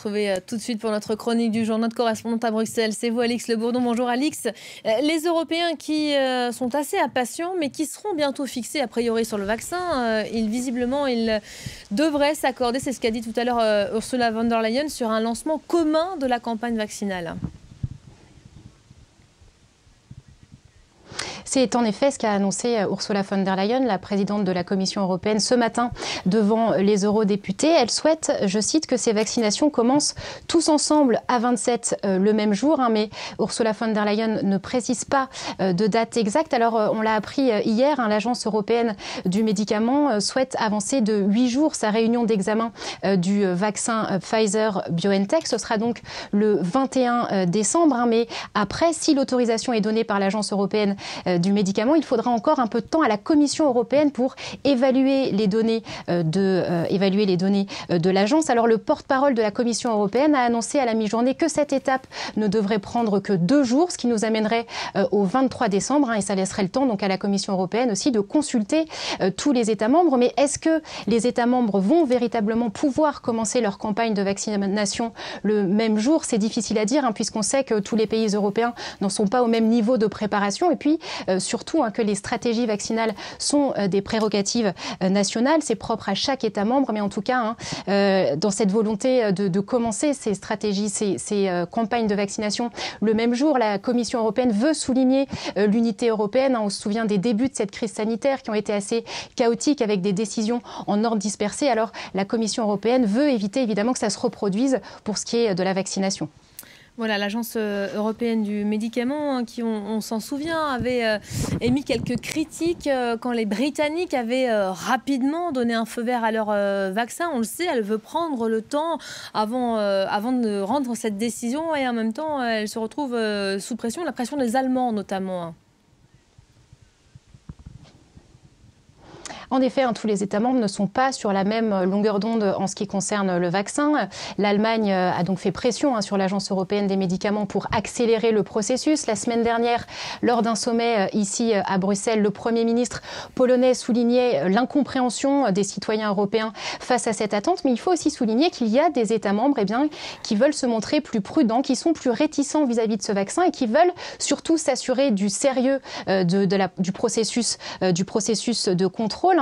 Retrouver tout de suite pour notre chronique du jour notre correspondante à Bruxelles. C'est vous, Alix Le Bourdon. Bonjour, Alix. Les Européens qui sont assez impatients, mais qui seront bientôt fixés, a priori, sur le vaccin. Visiblement, ils devraient s'accorder, c'est ce qu'a dit tout à l'heure Ursula von der Leyen, sur un lancement commun de la campagne vaccinale. C'est en effet ce qu'a annoncé Ursula von der Leyen, la présidente de la Commission européenne, ce matin devant les eurodéputés. Elle souhaite, je cite, que ces vaccinations commencent tous ensemble à 27 le même jour. Mais Ursula von der Leyen ne précise pas de date exacte. Alors on l'a appris hier, l'Agence européenne du médicament souhaite avancer de 8 jours sa réunion d'examen du vaccin Pfizer-BioNTech. Ce sera donc le 21 décembre. Mais après, si l'autorisation est donnée par l'Agence européenne du médicament, il faudra encore un peu de temps à la Commission européenne pour évaluer les données de l'agence. Alors le porte-parole de la Commission européenne a annoncé à la mi-journée que cette étape ne devrait prendre que 2 jours, ce qui nous amènerait au 23 décembre. Et ça laisserait le temps donc à la Commission européenne aussi de consulter tous les États membres. Mais est-ce que les États membres vont véritablement pouvoir commencer leur campagne de vaccination le même jour? C'est difficile à dire, puisqu'on sait que tous les pays européens n'en sont pas au même niveau de préparation. Et puis surtout que les stratégies vaccinales sont des prérogatives nationales, c'est propre à chaque État membre, mais en tout cas, dans cette volonté de commencer ces stratégies, ces campagnes de vaccination le même jour, la Commission européenne veut souligner l'unité européenne. On se souvient des débuts de cette crise sanitaire qui ont été assez chaotiques avec des décisions en ordre dispersé. Alors la Commission européenne veut éviter évidemment que ça se reproduise pour ce qui est de la vaccination. Voilà, l'Agence européenne du médicament, qui, on s'en souvient, avait émis quelques critiques quand les Britanniques avaient rapidement donné un feu vert à leur vaccin. On le sait, elle veut prendre le temps avant de rendre cette décision, et en même temps, elle se retrouve sous pression, la pression des Allemands notamment. En effet, tous les États membres ne sont pas sur la même longueur d'onde en ce qui concerne le vaccin. L'Allemagne a donc fait pression sur l'Agence européenne des médicaments pour accélérer le processus. La semaine dernière, lors d'un sommet ici à Bruxelles, le Premier ministre polonais soulignait l'incompréhension des citoyens européens face à cette attente. Mais il faut aussi souligner qu'il y a des États membres qui veulent se montrer plus prudents, qui sont plus réticents vis-à-vis de ce vaccin et qui veulent surtout s'assurer du sérieux du processus de contrôle.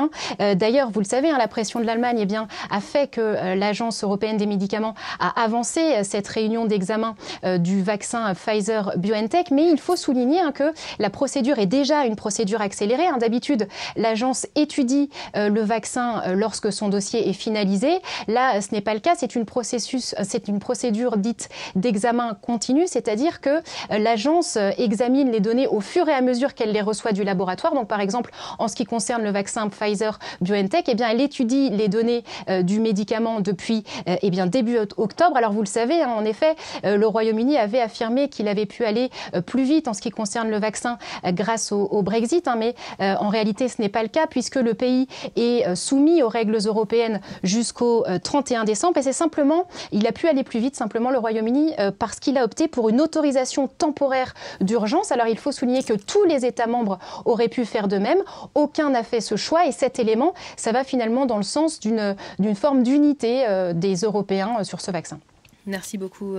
D'ailleurs, vous le savez, la pression de l'Allemagne a fait que l'Agence européenne des médicaments a avancé cette réunion d'examen du vaccin Pfizer-BioNTech. Mais il faut souligner que la procédure est déjà une procédure accélérée. D'habitude, l'agence étudie le vaccin lorsque son dossier est finalisé. Là, ce n'est pas le cas. C'est une procédure dite d'examen continu, c'est-à-dire que l'agence examine les données au fur et à mesure qu'elle les reçoit du laboratoire. Donc, par exemple, en ce qui concerne le vaccin Pfizer-BioNTech, elle étudie les données du médicament depuis début octobre. Alors vous le savez, en effet, le Royaume-Uni avait affirmé qu'il avait pu aller plus vite en ce qui concerne le vaccin grâce au Brexit, mais en réalité ce n'est pas le cas puisque le pays est soumis aux règles européennes jusqu'au 31 décembre et il a pu aller plus vite simplement le Royaume-Uni parce qu'il a opté pour une autorisation temporaire d'urgence. Alors il faut souligner que tous les États membres auraient pu faire de même, aucun n'a fait ce choix et cet élément, ça va finalement dans le sens d'une forme d'unité des Européens sur ce vaccin. Merci beaucoup.